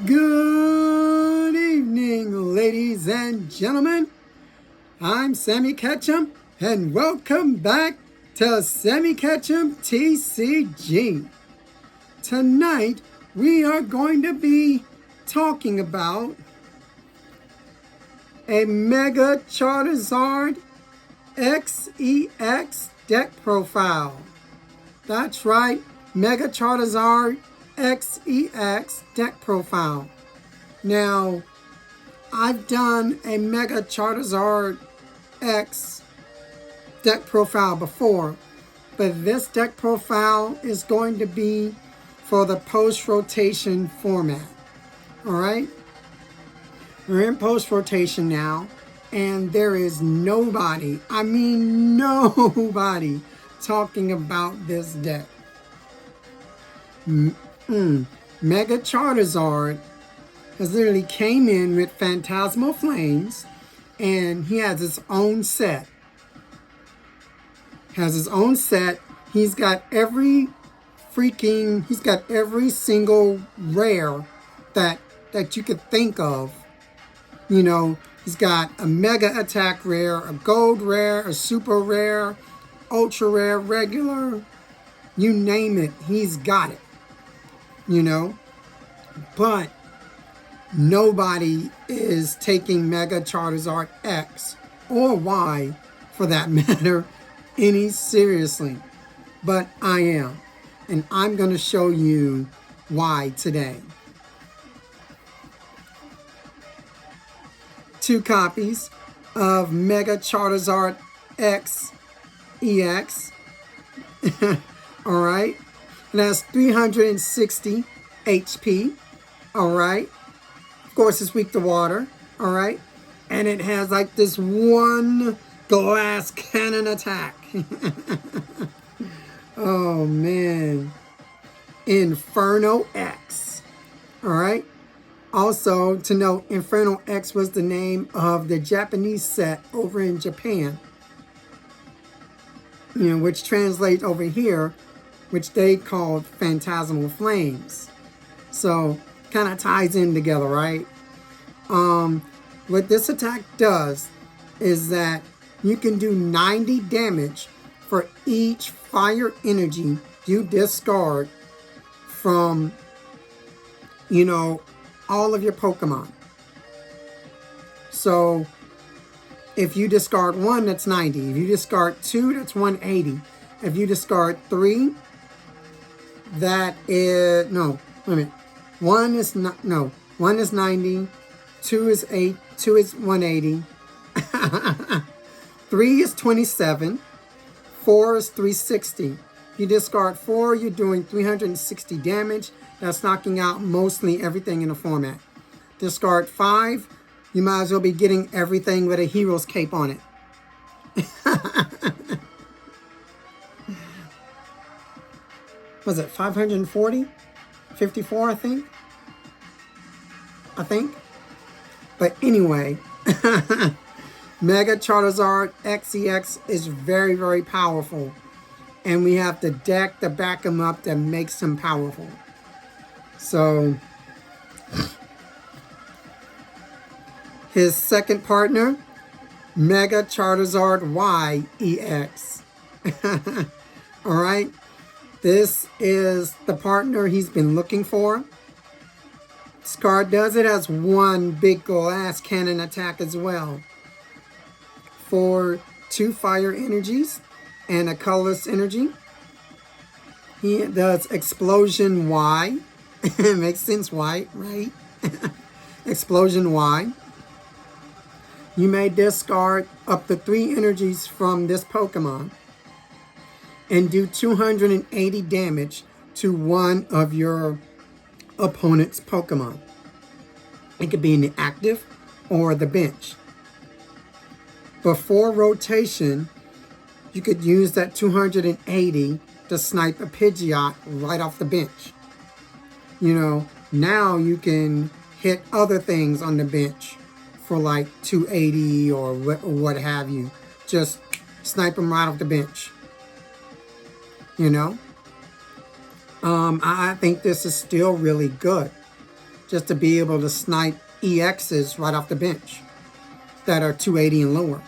Good evening, ladies and gentlemen. I'm Sammy Ketchum, and welcome back to Sammy Ketchum TCG. Tonight, we are going to be talking about a Mega Charizard X deck profile. That's right, Mega Charizard X deck profile. Now, I've done a Mega Charizard X deck profile before, but this deck profile is going to be for the post-rotation format. Alright? We're in post-rotation now, and there is nobody, I mean nobody, talking about this deck. Mega Charizard has literally came in with Phantasmal Flames, and he has his own set. He's got every single rare that you could think of. You know, he's got a Mega Attack rare, a Gold rare, a Super rare, Ultra rare, regular, you name it, he's got it. You know, but nobody is taking Mega Charizard X or Y, for that matter, any seriously. But I am, and I'm going to show you why today. 2 copies of Mega Charizard X EX. Alright. It has 360 HP. Alright. Of course, it's weak to water. Alright. And it has like this one glass cannon attack. Oh, man. Inferno X. Alright. Also, to note, Inferno X was the name of the Japanese set over in Japan. You know, which translates over here, which they called Phantasmal Flames. So, kind of ties in together, right? What this attack does is that you can do 90 damage for each fire energy you discard from, you know, all of your Pokemon. So, if you discard 1, that's 90. If you discard 2, that's 180. If you discard 3, that is, no, wait a minute. 1 is not, no, 1 is 90, 2 is 8, 2 is 180, 3 is 27, 4 is 360. You discard 4, you're doing 360 damage. That's knocking out mostly everything in the format. Discard 5, you might as well be getting everything with a hero's cape on it. Was it 540? 54, I think. But anyway, Mega Charizard XEX is very, very powerful. And we have the deck to back him up that makes him powerful. So, his second partner, Mega Charizard Y EX. Alright? This is the partner he's been looking for. This card does it as one big glass cannon attack as well. For 2 fire energies and a colorless energy. He does Explosion Y. It makes sense, why, right? Explosion Y. You may discard up to 3 energies from this Pokemon and do 280 damage to one of your opponent's Pokemon. It could be in the active or the bench. Before rotation, you could use that 280 to snipe a Pidgeot right off the bench. You know, now you can hit other things on the bench for like 280 or what have you. Just snipe them right off the bench. You know? I think this is still really good. just to be able to snipe EXs right off the bench that are 280 and lower.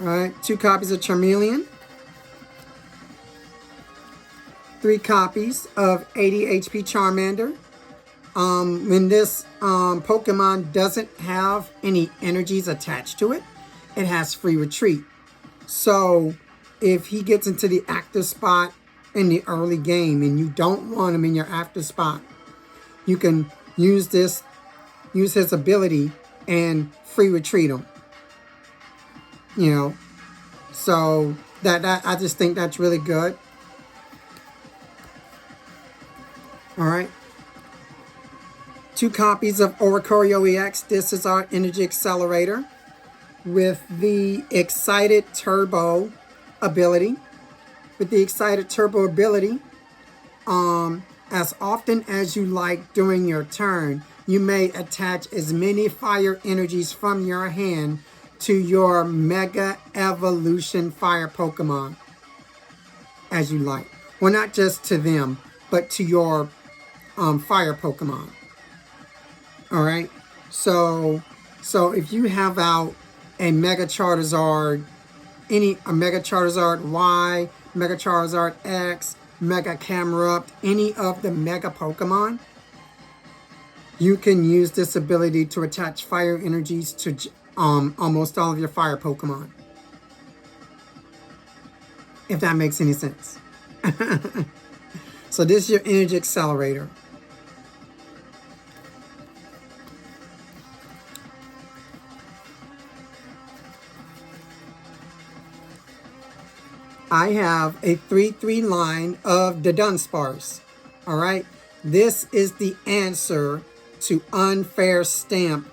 Alright, 2 copies of Charmeleon. 3 copies of 80 HP Charmander. When this Pokemon doesn't have any energies attached to it, it has free retreat. So if he gets into the active spot in the early game and you don't want him in your active spot, you can use his ability and free retreat him. You know, so that I just think that's really good. All right. 2 copies of Oricorio EX. This is our energy accelerator with the Excited Turbo ability. With the Excited Turbo ability, as often as you like during your turn, you may attach as many fire energies from your hand to your Mega Evolution Fire Pokemon as you like. Well, not just to them, but to your Fire Pokemon. Alright? So if you have out a Mega Charizard, a Mega Charizard Y, Mega Charizard X, Mega Camerupt, any of the Mega Pokemon, you can use this ability to attach fire energies to almost all of your fire Pokemon. If that makes any sense. So this is your energy accelerator. I have a 3-3 line of the Dunsparce. Alright? This is the answer to Unfair Stamp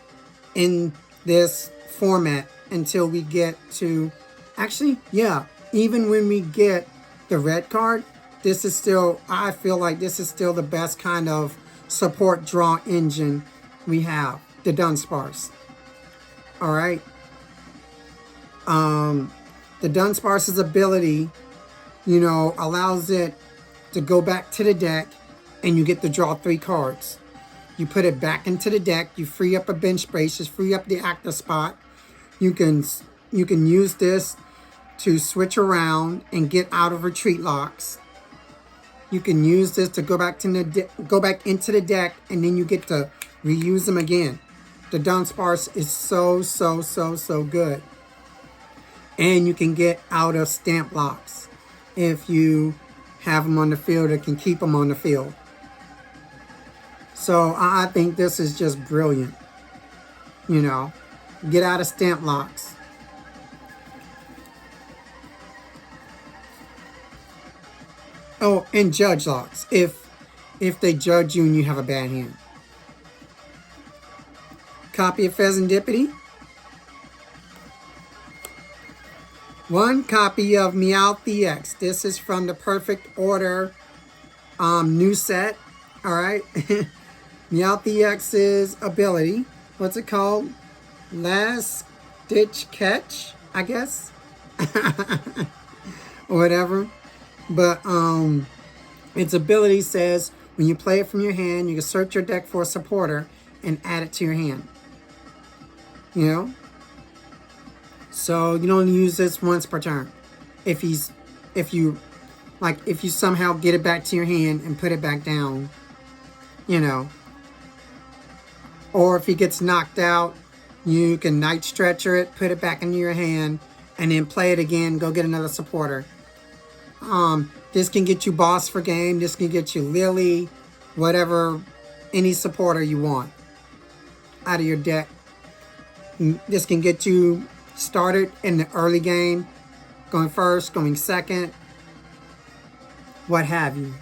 in this format until we get to... Actually, yeah. Even when we get the red card, this is still... I feel like this is still the best kind of support draw engine we have. The Dunsparce. Alright? The Dunsparce's ability, you know, allows it to go back to the deck and you get to draw 3 cards. You put it back into the deck, you free up a bench space, just free up the active spot. You can use this to switch around and get out of retreat locks. You can use this to go back into the deck and then you get to reuse them again. The Dunsparce is so good. And you can get out of stamp locks if you have them on the field or can keep them on the field. So I think this is just brilliant. You know, get out of stamp locks. Oh, and judge locks if they judge you and you have a bad hand. Copy of Pheasantipity. 1 copy of Meowth X. This is from the Perfect Order new set. Alright. Meowth X's ability. What's it called? Last Ditch Catch, I guess. Or whatever. But its ability says when you play it from your hand, you can search your deck for a supporter and add it to your hand. You know? So you don't use this once per turn. If you somehow get it back to your hand and put it back down, you know. Or if he gets knocked out, you can Night Stretcher it, put it back into your hand, and then play it again, go get another supporter. This can get you Boss for Game, this can get you Lily, whatever, any supporter you want out of your deck. This can get you started in the early game, going first, going second, what have you.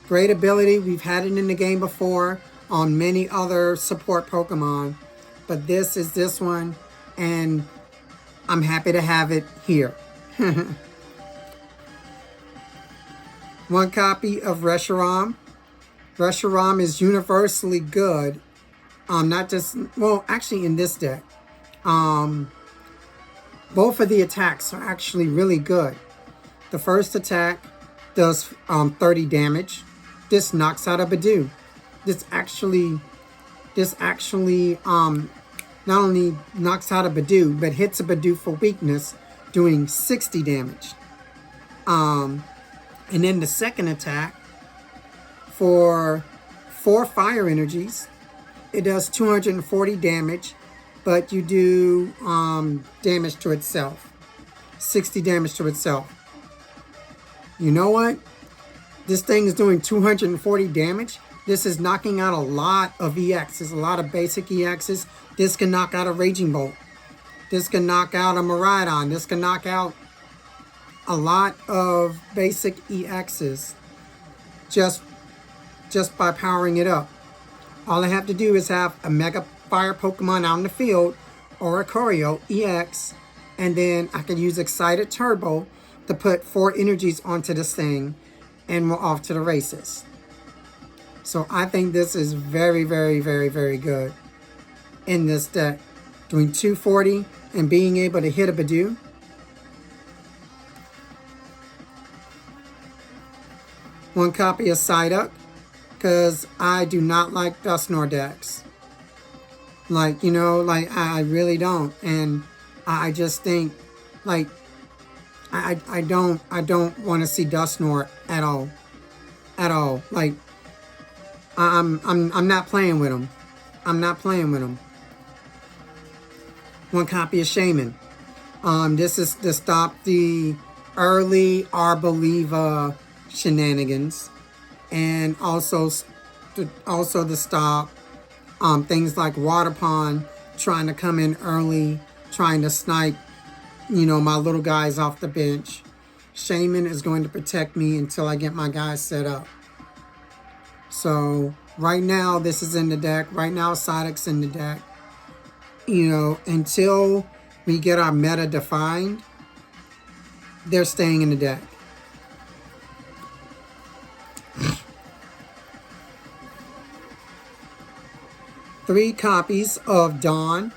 Great ability. We've had it in the game before on many other support Pokemon, but this is this one, and I'm happy to have it here. 1 copy of Reshiram. Reshiram is universally good. Not just, well, actually in this deck. Both of the attacks are actually really good. The first attack does 30 damage. This knocks out a Badoo. This actually not only knocks out a Badoo, but hits a Badoo for weakness, doing 60 damage. And then the second attack, for 4 fire energies, it does 240 damage, but you do damage to itself. 60 damage to itself. You know what? This thing is doing 240 damage. This is knocking out a lot of EXs, a lot of basic EXs. This can knock out a Raging Bolt. This can knock out a Miraidon. This can knock out a lot of basic EXs just by powering it up. All I have to do is have a Mega Fire Pokemon out in the field or a Choreo EX, and then I can use Excited Turbo to put 4 energies onto this thing, and we're off to the races. So I think this is very, very, very, very good in this deck. Doing 240 and being able to hit a Badoo. One copy of Psyduck, because I do not like Dusknoir decks. Like, you know, like I really don't. And I just think, like, I don't want to see Dusknoir at all. At all. Like, I'm not playing with him. I'm not playing with him. One copy of Shaman. This is to stop the early Arboliva shenanigans, and also to stop things like Water Pond trying to come in early, trying to snipe, you know, my little guys off the bench. Shaman is going to protect me until I get my guys set up. So right now this is in the deck. Right now Psyduck's in the deck. You know, until we get our meta defined, they're staying in the deck. Three copies of Dawn.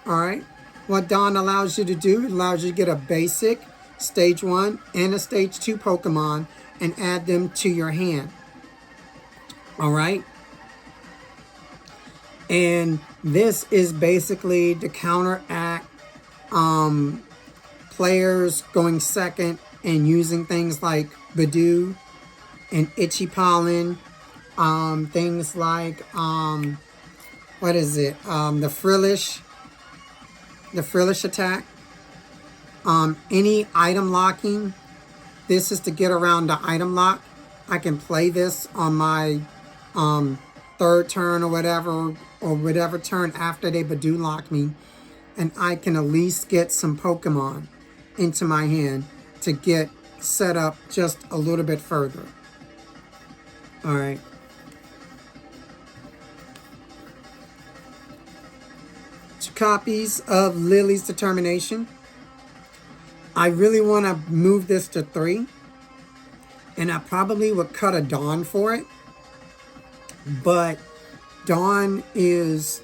Alright. What Dawn allows you to do, it allows you to get a basic Stage 1 and a Stage 2 Pokemon and add them to your hand. Alright. And this is basically to counteract players going second and using things like Badoo and Itchy Pollen, things like what is it? The Frillish attack. Any item locking. This is to get around the item lock. I can play this on my third turn or whatever turn after they Badoo lock me, and I can at least get some Pokemon into my hand to get set up just a little bit further. Alright. Two copies of Lily's Determination. I really want to move this to 3, and I probably would cut a Dawn for it, but Dawn is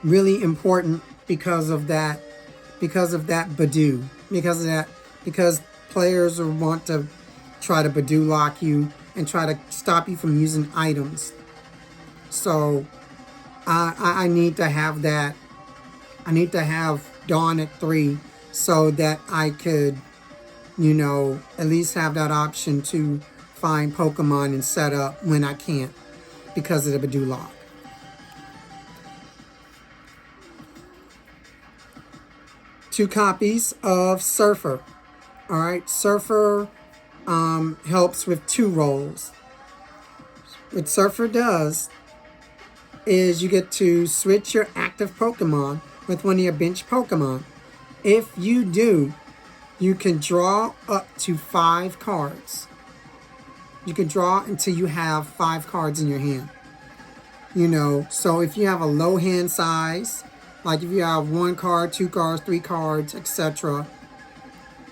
really important because of that Badoo. Because players will want to try to Badoo lock you and try to stop you from using items. So I need to have that. I need to have Dawn at 3 so that I could, you know, at least have that option to find Pokemon and set up when I can't because of the Badoo lock. Two copies of Surfer. Alright, Surfer helps with 2 roles. What Surfer does is you get to switch your active Pokemon with one of your bench Pokemon. If you do, you can draw up to 5 cards. You can draw until you have 5 cards in your hand. You know, so if you have a low hand size, like if you have 1 card, 2 cards, 3 cards, etc.,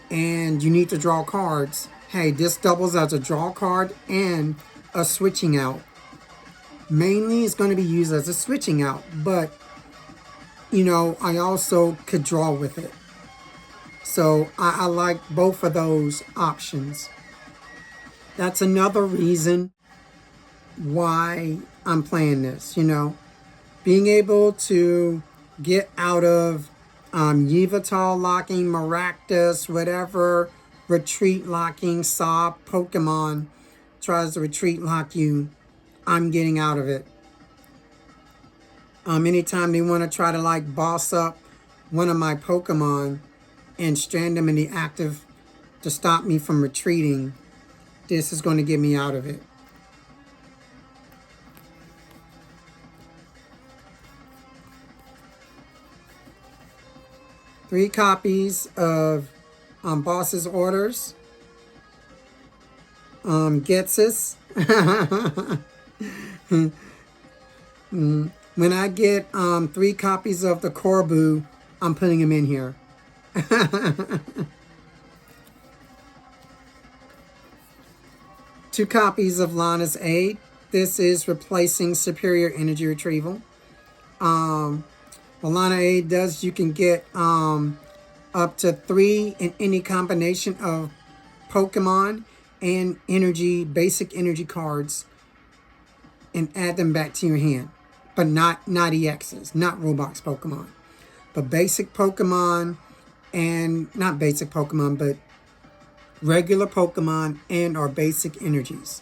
and you need to draw cards, hey, this doubles as a draw card and a switching out. Mainly it's going to be used as a switching out, but, you know, I also could draw with it. So I like both of those options. That's another reason why I'm playing this, you know. Being able to get out of Yveltal locking, Maractus, whatever retreat locking saw Pokemon tries to retreat lock you, I'm getting out of it. Anytime they want to try to like boss up one of my Pokemon and strand them in the active to stop me from retreating, this is going to get me out of it. Three copies of Boss's Orders. Getsus. When I get 3 copies of the Corbu, I'm putting them in here. 2 copies of Lana's Aid. This is replacing Superior Energy Retrieval. What Lana Aid does, you can get up to 3 in any combination of Pokemon and basic energy cards, and add them back to your hand. But not EXs, not Roblox Pokemon. But basic Pokemon, and not basic Pokemon, but regular Pokemon and our basic energies.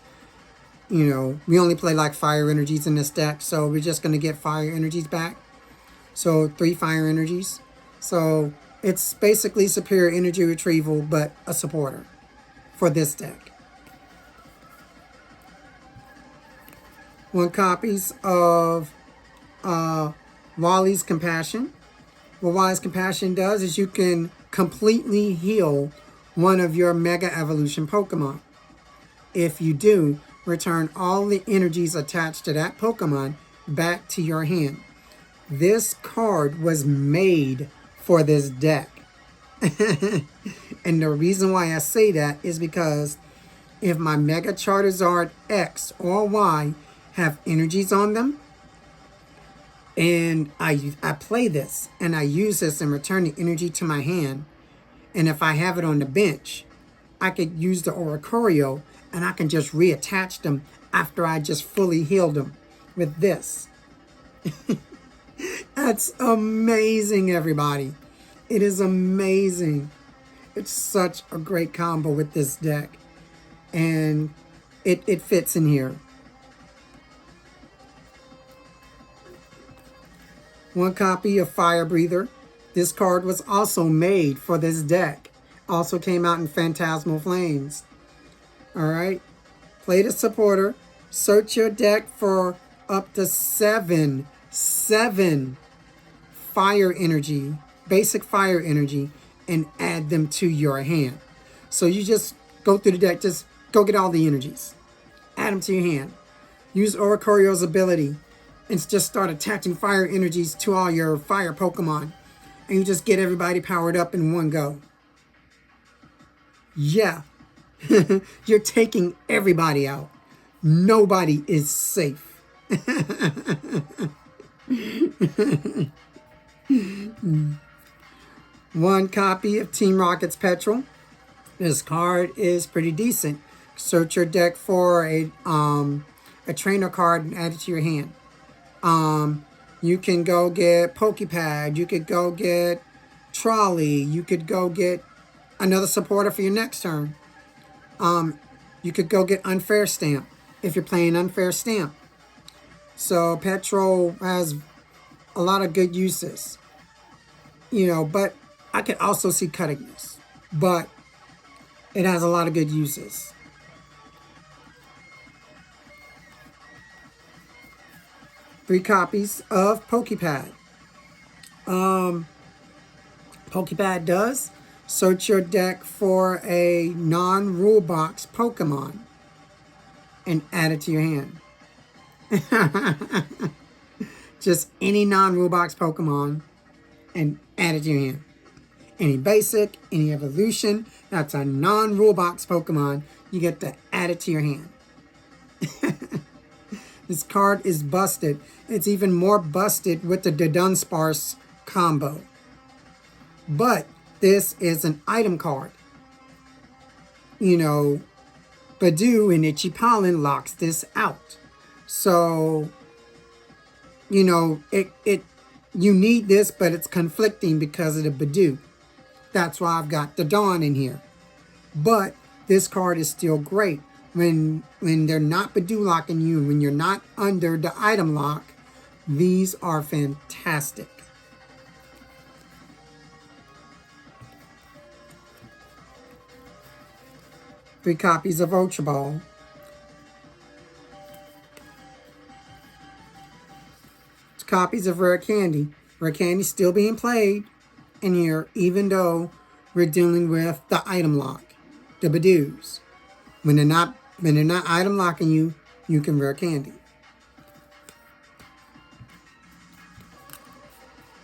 You know, we only play like fire energies in this deck, so we're just going to get fire energies back. So 3 fire energies. So it's basically superior energy retrieval, but a supporter for this deck. 1 copies of Wally's Compassion. What Wally's Compassion does is you can completely heal one of your Mega Evolution Pokemon. If you do, return all the energies attached to that Pokemon back to your hand. This card was made for this deck. And the reason why I say that is because if my Mega Charizard X or Y have energies on them, and I play this and I use this and return the energy to my hand, and if I have it on the bench, I could use the Oricorio and I can just reattach them after I just fully healed them with this. That's amazing, everybody. It is amazing. It's such a great combo with this deck. And it fits in here. 1 copy of Fire Breather. This card was also made for this deck. Also came out in Phantasmal Flames. Alright. Play the supporter. Search your deck for up to 7 fire energy, basic fire energy, and add them to your hand. So you just go through the deck, just go get all the energies. Add them to your hand. Use Oricorio's ability and just start attaching fire energies to all your fire Pokemon. And you just get everybody powered up in one go. Yeah. You're taking everybody out. Nobody is safe. 1 copy of Team Rocket's Petrol. This card is pretty decent. Search your deck for a trainer card and add it to your hand. You can go get Pokepad. You could go get Trolley. You could go get another supporter for your next turn. You could go get Unfair Stamp if you're playing Unfair Stamp. So Petrol has a lot of good uses. You know, but I could also see cutting this. But it has a lot of good uses. Three copies of Pokepad. Pokepad does search your deck for a non-rule box Pokemon and add it to your hand. Just any non-rule box Pokemon and add it to your hand. Any basic, any evolution, that's a non-rule box Pokemon, you get to add it to your hand. This card is busted. It's even more busted with the Dunsparce combo. But this is an item card. You know, Badoo and Itchy Pollen locks this out. So, you know, you need this, but it's conflicting because of the Badoo. That's why I've got the Dawn in here. But this card is still great. When they're not Badoo locking you, when you're not under the item lock, these are fantastic. Three copies of Ultra Ball. Two copies of Rare Candy. Rare Candy still being played in here, even though we're dealing with the item lock, the Badoos. When they're not item locking you, you can Rare Candy.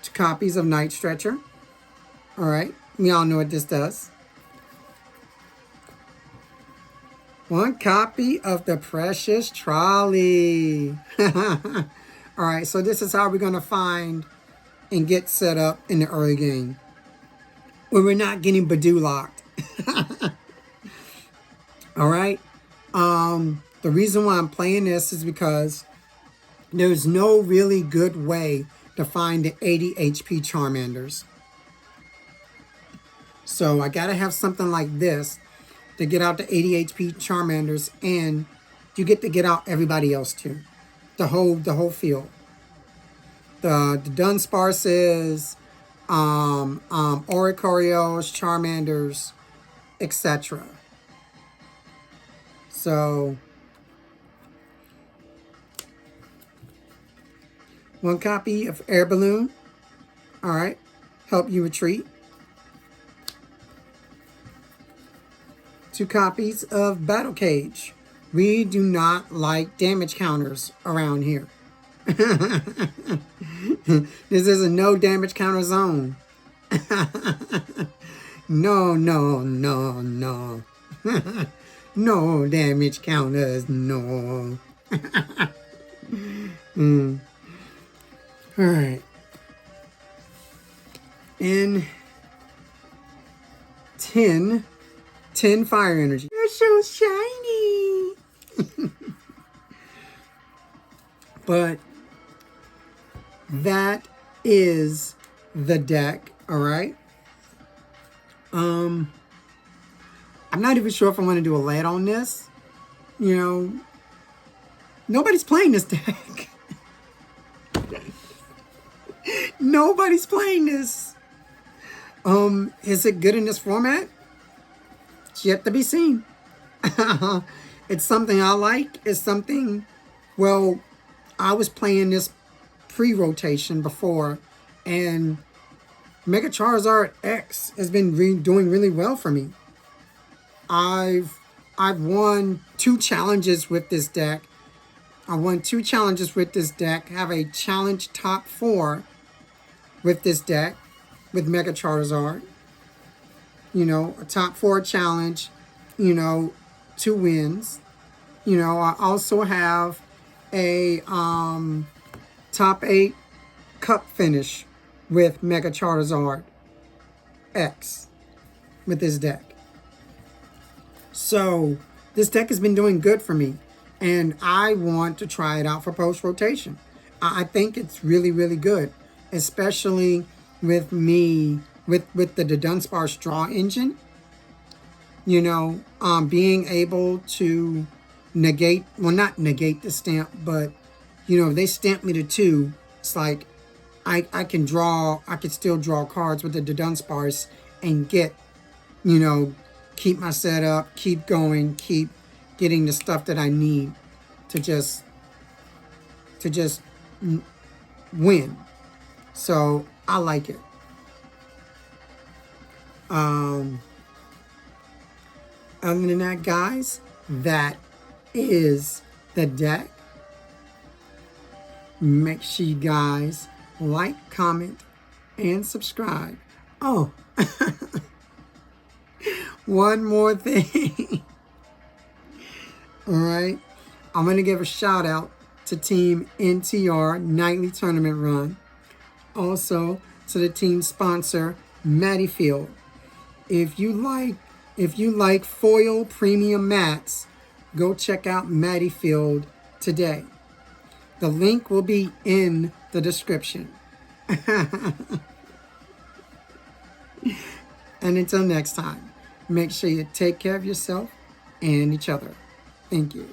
Two copies of Night Stretcher. All right, we all know what this does. One copy of the Precious Trolley. All right, so this is how we're going to find and get set up in the early game when we're not getting Badoo locked. All right. The reason why I'm playing this is because there's no really good way to find the 80 HP Charmanders. So I got to have something like this to get out the 80 HP Charmanders, and you get to get out everybody else too. The whole field. The Dunsparces, Oricorios, Charmanders, etc. So, one copy of Air Balloon. All right, help you retreat. Two copies of Battle Cage. We do not like damage counters around here. This is a no damage counter zone. No, no, no, no. No damage counters, no. All right. In 10 fire energy. You're so shiny. But that is the deck, all right? I'm not even sure if I want to do a lead on this. You know, nobody's playing this deck. Nobody's playing this. Is it good in this format? It's yet to be seen. It's something I like. It's something, well, I was playing this pre-rotation before, and Mega Charizard X has been doing really well for me. I've won 2 challenges with this deck. I won 2 challenges with this deck. Have a challenge top 4 with this deck with Mega Charizard. You know, a top 4 challenge. You know, 2 wins. You know, I also have a top 8 cup finish with Mega Charizard X with this deck. So this deck has been doing good for me, and I want to try it out for post-rotation. I think it's really, really good, especially with me, with the Dunsparce draw engine. You know, being able to negate, well, not negate the stamp, but, you know, if they stamp me to 2, it's like I can still draw cards with the Dunsparce and get, you know, keep my setup, keep going, keep getting the stuff that I need to just win. So I like it. Other than that, guys, that is the deck. Make sure you guys like, comment, and subscribe. Oh, one more thing. All right. I'm going to give a shout out to Team NTR Nightly Tournament Run. Also to the team sponsor, Matty Field. If you like foil premium mats go check out Matty Field today. The link will be in the description. And until next time, make sure you take care of yourself and each other. Thank you.